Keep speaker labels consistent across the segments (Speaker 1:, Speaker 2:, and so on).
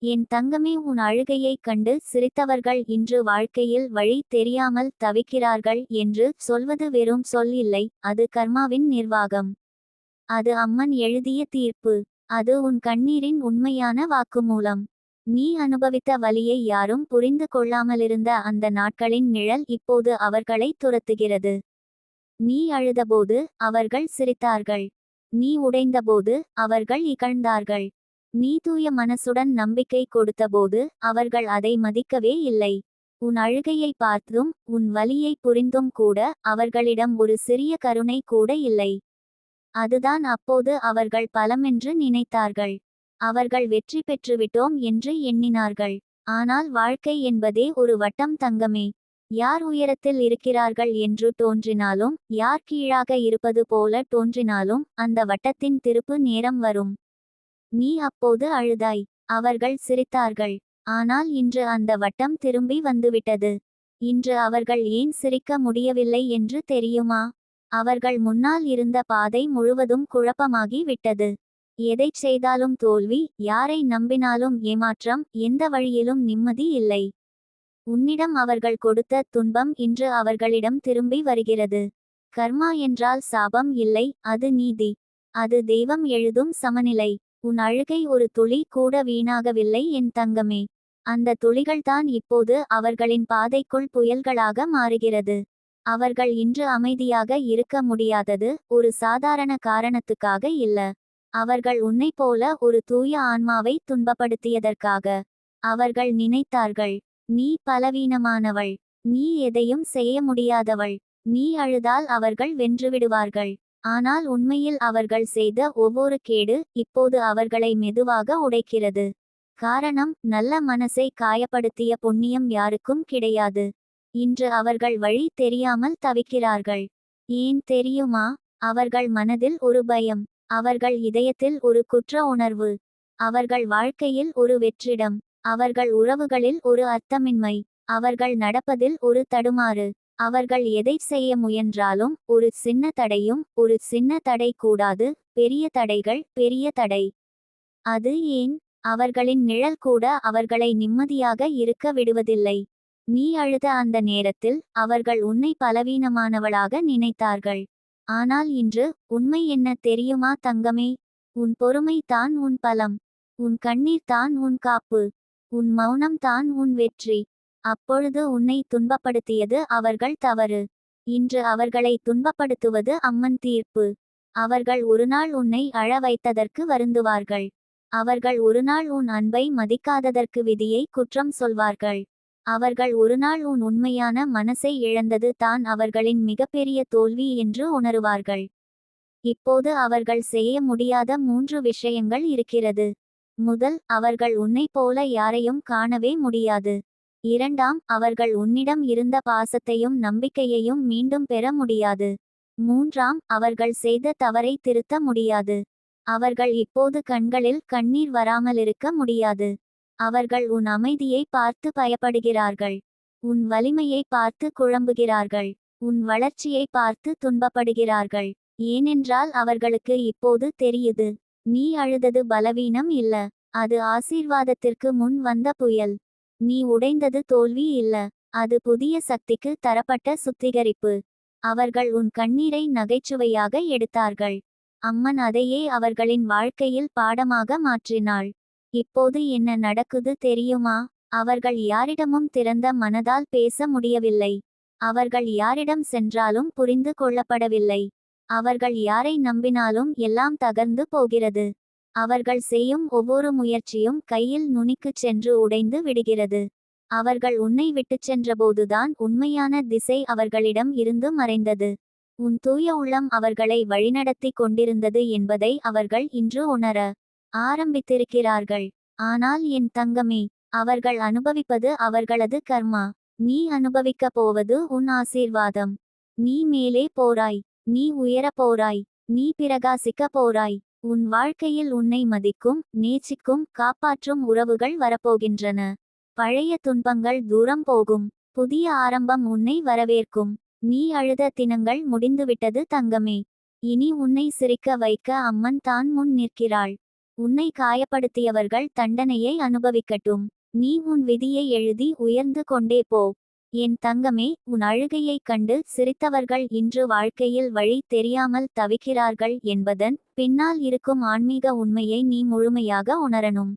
Speaker 1: என் தங்கமே, உன் அழுகையைக் கண்டு சிரித்தவர்கள் இன்று வாழ்க்கையில் வழி தெரியாமல் தவிக்கிறார்கள் என்று சொல்வது வெறும் சொல் இல்லை, அது கர்மாவின் நிர்வாகம். அது அம்மன் எழுதிய தீர்ப்பு. அது உன் கண்ணீரின் உண்மையான வாக்குமூலம். நீ அனுபவித்த வலியை யாரும் புரிந்து கொள்ளாமலிருந்த அந்த நாட்களின் நிழல் இப்போது அவர்களை துரத்துகிறது. நீ அழுதபோது அவர்கள் சிரித்தார்கள். நீ உடைந்தபோது அவர்கள் இகழ்ந்தார்கள். நீ தூய மனசுடன் நம்பிக்கை கொடுத்தபோது அவர்கள் அதை மதிக்கவே இல்லை. உன் அழுகையை பார்த்தும் உன் வலியை புரிந்தும் கூட அவர்களிடம் ஒரு சிறிய கருணை கூட இல்லை. அதுதான் அப்போது அவர்கள் பலமென்று நினைத்தார்கள். அவர்கள் வெற்றி பெற்றுவிட்டோம் என்று எண்ணினார்கள். ஆனால் வாழ்க்கை என்பதே ஒரு வட்டம் தங்கமே. யார் உயரத்தில் இருக்கிறார்கள் என்று தோன்றினாலும், யார் கீழாக இருப்பது போல தோன்றினாலும் அந்த வட்டத்தின் திருப்பு நேரம் வரும். நீ அப்போது அழுதாய். அவர்கள் சிரித்தார்கள். ஆனால் இன்று அந்த வட்டம் திரும்பி வந்துவிட்டது. இன்று அவர்கள் ஏன் சிரிக்க முடியவில்லை என்று தெரியுமா? அவர்கள் முன்னால் இருந்த பாதை முழுவதும் குழப்பமாகி விட்டது. எதைச் செய்தாலும் தோல்வி, யாரை நம்பினாலும் ஏமாற்றம், எந்த வழியிலும் நிம்மதி இல்லை. உன்னிடம் அவர்கள் கொடுத்த துன்பம் இன்று அவர்களிடம் திரும்பி வருகிறது. கர்மா என்றால் சாபம் இல்லை, அது நீதி. அது தெய்வம் எழுதும் சமநிலை. உன் அழுகை ஒரு துளி கூட வீணாகவில்லை என் தங்கமே. அந்த துளிகள்தான் இப்போது அவர்களின் பாதைக்குள் புயல்களாக மாறுகிறது. அவர்கள் இன்று அமைதியாக இருக்க முடியாதது ஒரு சாதாரண காரணத்துக்காக இல்ல. அவர்கள் உன்னைப் போல ஒரு தூய ஆன்மாவை துன்பப்படுத்தியதற்காக. அவர்கள் நினைத்தார்கள், நீ பலவீனமானவள். நீ எதையும் செய்ய முடியாதவள். நீ அழுதால் அவர்கள் வென்றுவிடுவார்கள். ஆனால் உண்மையில் அவர்கள் செய்த ஒவ்வொரு கேடு இப்போது அவர்களை மெதுவாக உடைக்கிறது. காரணம், நல்ல மனசை காயப்படுத்திய புண்ணியம் யாருக்கும் கிடையாது. இன்று அவர்கள் வழி தெரியாமல் தவிக்கிறார்கள். ஏன் தெரியுமா? அவர்கள் மனதில் ஒரு பயம். அவர்கள் இதயத்தில் ஒரு குற்ற உணர்வு. அவர்கள் வாழ்க்கையில் ஒரு வெற்றிடம். அவர்கள் உறவுகளில் ஒரு அர்த்தமின்மை. அவர்கள் நடப்பதில் ஒரு தடுமாறு. அவர்கள் எதை செய்ய முயன்றாலும் ஒரு சின்ன தடை கூடாது. பெரிய தடைகள், பெரிய தடை. அது ஏன்? அவர்களின் நிழல் கூட அவர்களை நிம்மதியாக இருக்க விடுவதில்லை. நீ அழுத அந்த நேரத்தில் அவர்கள் உன்னை பலவீனமானவளாக நினைத்தார்கள். ஆனால் இன்று உண்மை என்ன தெரியுமா தங்கமே? உன் பொறுமை தான் உன் பலம். உன் கண்ணீர் தான் உன் காப்பு. உன் மௌனம் தான் உன் வெற்றி. அப்பொழுது உன்னை துன்பப்படுத்தியது அவர்கள் தவறு. இன்று அவர்களை துன்பப்படுத்துவது அம்மன் தீர்ப்பு. அவர்கள் ஒருநாள் உன்னை அழ வைத்ததற்கு வருந்துவார்கள். அவர்கள் ஒருநாள் உன் அன்பை மதிக்காததற்கு விதியை குற்றம் சொல்வார்கள். அவர்கள் ஒருநாள் உன் உண்மையான மனசை இழந்தது தான் அவர்களின் மிகப்பெரிய தோல்வி என்று உணருவார்கள். இப்போது அவர்கள் செய்ய முடியாத 3 விஷயங்கள் இருக்கிறது. முதல், அவர்கள் உன்னைப் போல யாரையும் காணவே முடியாது. இரண்டாம், அவர்கள் உன்னிடம் இருந்த பாசத்தையும் நம்பிக்கையையும் மீண்டும் பெற முடியாது. மூன்றாம், அவர்கள் செய்த தவறை திருத்த முடியாது. அவர்கள் இப்போது கண்களில் கண்ணீர் வராமலிருக்க முடியாது. அவர்கள் உன் அமைதியை பார்த்து பயப்படுகிறார்கள். உன் வலிமையை பார்த்து குழம்புகிறார்கள். உன் வளர்ச்சியை பார்த்து துன்பப்படுகிறார்கள். ஏனென்றால் அவர்களுக்கு இப்போது தெரியுது, நீ அழுதது பலவீனம் இல்ல, அது ஆசீர்வாதத்திற்கு முன் வந்த புயல். நீ உடைந்தது தோல்வி இல்ல, அது புதிய சக்திக்கு தரப்பட்ட சுத்திகரிப்பு. அவர்கள் உன் கண்ணீரை நகைச்சுவையாக எடுத்தார்கள். அம்மன் அதையே அவர்களின் வாழ்க்கையில் பாடமாக மாற்றினாள். இப்போது என்ன நடக்குது தெரியுமா? அவர்கள் யாரிடமும் திறந்த மனதால் பேச முடியவில்லை. அவர்கள் யாரிடம் சென்றாலும் புரிந்து கொள்ளப்படவில்லை. அவர்கள் யாரை நம்பினாலும் எல்லாம் தகர்ந்து போகிறது. அவர்கள் செய்யும் ஒவ்வொரு முயற்சியும் கையில் நுனிக்குச் சென்று உடைந்து விடுகிறது. அவர்கள் உன்னை விட்டுச் சென்றபோதுதான் உண்மையான திசை அவர்களிடம் இருந்து மறைந்தது. உன் தூய உள்ளம் அவர்களை வழிநடத்தி கொண்டிருந்தது என்பதை அவர்கள் இன்று உணர ஆரம்பித்திருக்கிறார்கள். ஆனால் என் தங்கமே, அவர்கள் அனுபவிப்பது அவர்களது கர்மா. நீ அனுபவிக்கப் போவது உன் ஆசீர்வாதம். நீ மேலே போராய். நீ உயரப் போராய். நீ பிரகாசிக்க போராய். உன் வாழ்க்கையில் உன்னை மதிக்கும், நேசிக்கும், காப்பாற்றும் உறவுகள் வரப்போகின்றன. பழைய துன்பங்கள் தூரம் போகும். புதிய ஆரம்பம் உன்னை வரவேற்கும். நீ அழுத தினங்கள் முடிந்துவிட்டது தங்கமே. இனி உன்னை சிரிக்க வைக்க அம்மன் தான் முன் நிற்கிறாள். உன்னை காயப்படுத்தியவர்கள் தண்டனையை அனுபவிக்கட்டும். நீ உன் விதியை எழுதி உயர்ந்து கொண்டே போ. என் தங்கமே, உன் அழுகையைக் கண்டு சிரித்தவர்கள் இன்று வாழ்க்கையில் வழி தெரியாமல் தவிக்கிறார்கள் என்பதன் பின்னால் இருக்கும் ஆன்மீக உண்மையை நீ முழுமையாக உணரணும்.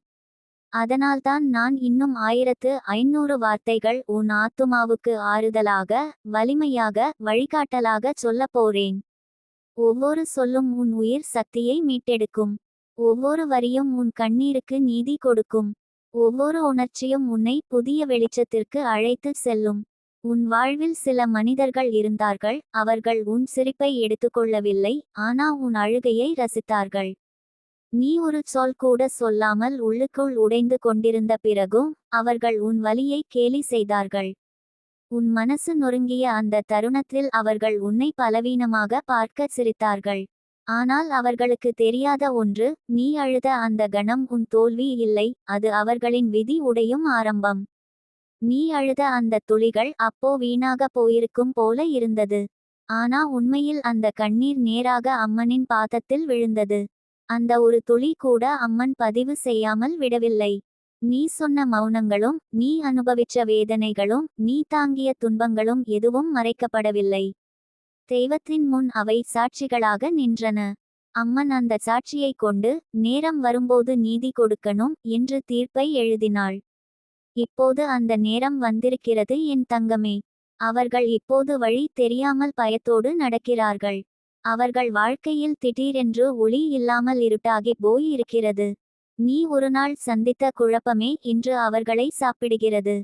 Speaker 1: அதனால்தான் நான் இன்னும் 1500 வார்த்தைகள் உன் ஆத்துமாவுக்கு ஆறுதலாக, வலிமையாக, வழிகாட்டலாக சொல்லப் போறேன். ஒவ்வொரு சொல்லும் உன் உயிர் சக்தியை மீட்டெடுக்கும். ஒவ்வொரு வரியும் உன் கண்ணீருக்கு நீதி கொடுக்கும். ஒவ்வொரு உணர்ச்சியும் உன்னை புதிய வெளிச்சத்திற்கு அழைத்து செல்லும். உன் வாழ்வில் சில மனிதர்கள் இருந்தார்கள். அவர்கள் உன் சிரிப்பை எடுத்துக்கொள்ளவில்லை, ஆனா உன் அழுகையை ரசித்தார்கள். நீ ஒரு சொல் கூட சொல்லாமல் உள்ளுக்குள் உடைந்து கொண்டிருந்த பிறகும் அவர்கள் உன் வலியை கேலி செய்தார்கள். உன் மனசு நொறுங்கிய அந்த தருணத்தில் அவர்கள் உன்னை பலவீனமாக பார்க்க சிரித்தார்கள். ஆனால் அவர்களுக்கு தெரியாத ஒன்று, நீ அழுத அந்த கணம் உன் தோல்வி இல்லை, அது அவர்களின் விதி உடையும் ஆரம்பம். நீ அழுத அந்த துளிகள் அப்போ வீணாக போயிருக்கும் போல இருந்தது. ஆனா உண்மையில் அந்த கண்ணீர் நேராக அம்மனின் பாதத்தில் விழுந்தது. அந்த ஒரு துளி கூட அம்மன் பதிவு செய்யாமல் விடவில்லை. நீ சொன்ன மௌனங்களும், நீ அனுபவிச்ச வேதனைகளும், நீ தாங்கிய துன்பங்களும் எதுவும் மறைக்கப்படவில்லை. தெய்வத்தின் முன் அவை சாட்சிகளாக நின்றன. அம்மன் அந்த சாட்சியை கொண்டு நேரம் வரும்போது நீதி கொடுக்கணும் என்று தீர்ப்பை எழுதினாள். இப்போது அந்த நேரம் வந்திருக்கிறது என் தங்கமே. அவர்கள் இப்போது வழி தெரியாமல் பயத்தோடு நடக்கிறார்கள். அவர்கள் வாழ்க்கையில் திடீரென்று ஒளி இல்லாமல் இருட்டாகி போய் இருக்கிறது. நீ ஒருநாள் சந்தித்த குழப்பமே இன்று அவர்களை சாப்பிடுகிறது.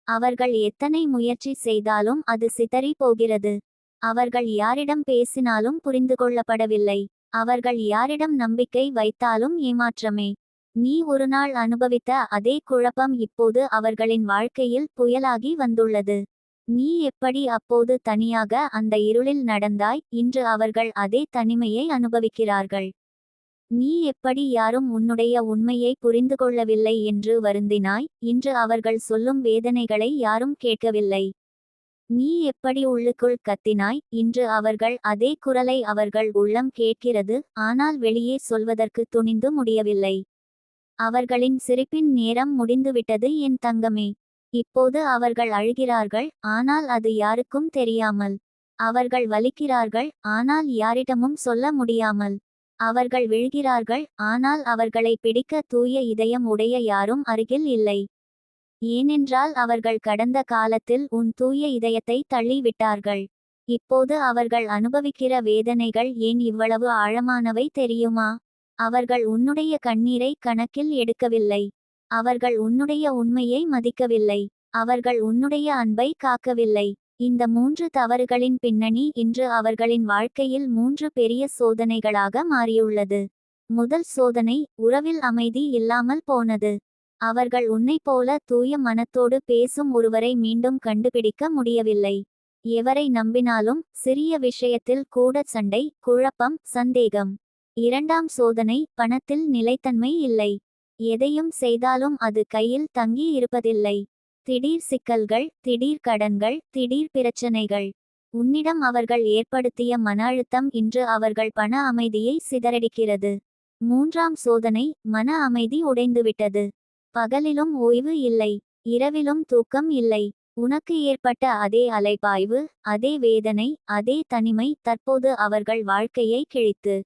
Speaker 1: அவர்கள் எத்தனை முயற்சி செய்தாலும் அது சிதறி போகிறது. அவர்கள் யாரிடம் பேசினாலும் புரிந்து கொள்ளப்படவில்லை. அவர்கள் யாரிடம் நம்பிக்கை வைத்தாலும் ஏமாற்றமே. நீ ஒருநாள் அனுபவித்த அதே குழப்பம் இப்போது அவர்களின் வாழ்க்கையில் புயலாகி வந்துள்ளது. நீ எப்படி அப்போது தனியாக அந்த இருளில் நடந்தாய், இன்று அவர்கள் அதே தனிமையை அனுபவிக்கிறார்கள். நீ எப்படி யாரும் உன்னுடைய உண்மையை புரிந்து கொள்ளவில்லை என்று வருந்தினாய், இன்று அவர்கள் சொல்லும் வேதனைகளை யாரும் கேட்கவில்லை. நீ எப்படி உள்ளுக்குள் கத்தினாய், இன்று அவர்கள் அதே குரலை அவர்கள் உள்ளம் கேட்கிறது, ஆனால் வெளியே சொல்வதற்கு துணிந்து முடியவில்லை. அவர்களின் சிரிப்பின் நேரம் முடிந்துவிட்டது என் தங்கமே. இப்போது அவர்கள் அழுகிறார்கள், ஆனால் அது யாருக்கும் தெரியாமல். அவர்கள் வலிக்கிறார்கள், ஆனால் யாரிடமும் சொல்ல முடியாமல். அவர்கள் விழுகிறார்கள், ஆனால் அவர்களை பிடிக்க தூய இதயம் உடைய யாரும் அருகில் இல்லை. ஏனென்றால் அவர்கள் கடந்த காலத்தில் உன் தூய இதயத்தை தள்ளிவிட்டார்கள். இப்போது அவர்கள் அனுபவிக்கிற வேதனைகள் ஏன் இவ்வளவு ஆழமானவை தெரியுமா? அவர்கள் உன்னுடைய கண்ணீரை கணக்கில் எடுக்கவில்லை. அவர்கள் உன்னுடைய உண்மையை மதிக்கவில்லை. அவர்கள் உன்னுடைய அன்பை காக்கவில்லை. இந்த 3 தவறுகளின் பின்னணி இன்று அவர்களின் வாழ்க்கையில் 3 பெரிய சோதனைகளாக மாறியுள்ளது. முதல் சோதனை, உறவில் அமைதி இல்லாமல் போனது. அவர்கள் உன்னைப் போல தூய மனத்தோடு பேசும் ஒருவரை மீண்டும் கண்டுபிடிக்க முடியவில்லை. எவரை நம்பினாலும் சிறிய விஷயத்தில் கூட சண்டை, குழப்பம், சந்தேகம். இரண்டாம் சோதனை, பணத்தில் நிலைத்தன்மை இல்லை. எதையும் செய்தாலும் அது கையில் தங்கி இருப்பதில்லை. திடீர் சிக்கல்கள், திடீர் கடன்கள், திடீர் பிரச்சனைகள். உன்னிடம் அவர்கள் ஏற்படுத்திய மன அழுத்தம் இன்று அவர்கள் பண அமைதியை சிதறடிக்கிறது. மூன்றாம் சோதனை, மன அமைதி உடைந்துவிட்டது. பகலிலும் ஓய்வு இல்லை, இரவிலும் தூக்கம் இல்லை. உனக்கு ஏற்பட்ட அதே அலைபாய்வு, அதே வேதனை, அதே தனிமை தற்போது அவர்கள் வாழ்க்கையை கிழித்து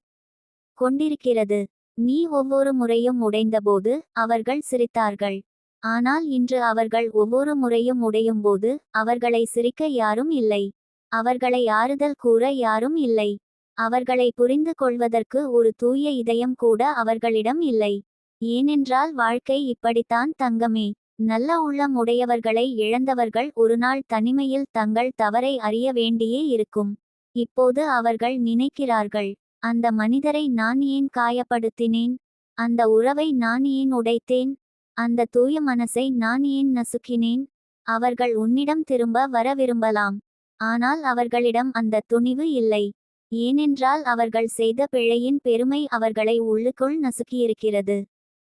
Speaker 1: கொண்டிருக்கிறது. நீ ஒவ்வொரு முறையும் உடைந்தபோது அவர்கள் சிரித்தார்கள். ஆனால் இன்று அவர்கள் ஒவ்வொரு முறையும் உடையும்போது அவர்களை சிரிக்க யாரும் இல்லை. அவர்களை ஆறுதல் கூற யாரும் இல்லை. அவர்களை புரிந்து கொள்வதற்கு ஒரு தூய இதயம் கூட அவர்களிடம் இல்லை. ஏனென்றால் வாழ்க்கை இப்படித்தான் தங்கமே. நல்ல உள்ளம் உடையவர்களை இழந்தவர்கள் ஒருநாள் தனிமையில் தங்கள் தவறை அறிய வேண்டியே இருக்கும். இப்போது அவர்கள் நினைக்கிறார்கள், அந்த மனிதரை நான் ஏன் காயப்படுத்தினேன்? அந்த உறவை நான் ஏன் உடைத்தேன்? அந்த தூய மனசை நான் ஏன் நசுக்கினேன்? அவர்கள் உன்னிடம் திரும்ப வர விரும்பலாம். ஆனால் அவர்களிடம் அந்த துணிவு இல்லை. ஏனென்றால் அவர்கள் செய்த பிழையின் பெருமை அவர்களை உள்ளுக்குள் நசுக்கியிருக்கிறது.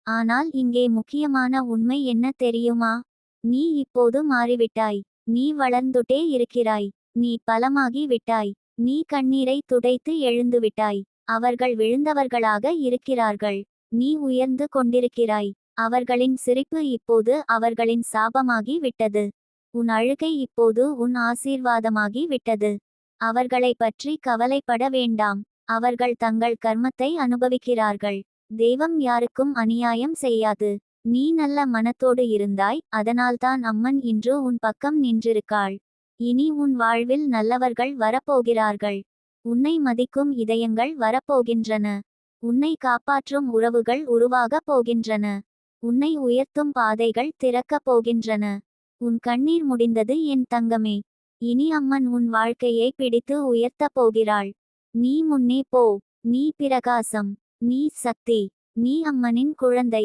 Speaker 1: ஆனால் இங்கே முக்கியமான உண்மை என்ன தெரியுமா? நீ இப்போது மாறிவிட்டாய். நீ வளர்ந்துட்டே இருக்கிறாய். நீ பலமாகி விட்டாய். நீ கண்ணீரை துடைத்து எழுந்துவிட்டாய். அவர்கள் விழுந்தவர்களாக இருக்கிறார்கள். நீ உயர்ந்து கொண்டிருக்கிறாய். அவர்களின் சிரிப்பு இப்போது அவர்களின் சாபமாகி விட்டது. உன் அழுகை இப்போது உன் ஆசீர்வாதமாகி விட்டது. அவர்களைப் பற்றி கவலைப்பட வேண்டாம். அவர்கள் தங்கள் கர்மத்தை அனுபவிக்கிறார்கள். தெய்வம் யாருக்கும் அநியாயம் செய்யாது. நீ நல்ல மனத்தோடு இருந்தாய், அதனால்தான் அம்மன் இன்று உன் பக்கம் நின்றிருக்காள். இனி உன் வாழ்வில் நல்லவர்கள் வரப்போகிறார்கள். உன்னை மதிக்கும் இதயங்கள் வரப்போகின்றன. உன்னை காப்பாற்றும் உறவுகள் உருவாகப் போகின்றன. உன்னை உயர்த்தும் பாதைகள் திறக்கப் போகின்றன. உன் கண்ணீர் முடிந்தது என் தங்கமே. இனி அம்மன் உன் வாழ்க்கையை பிடித்து உயர்த்தப் போகிறாள். நீ முன்னே போ. நீ பிரகாசம். நீ சக்தி. நீ அம்மனின் குழந்தை.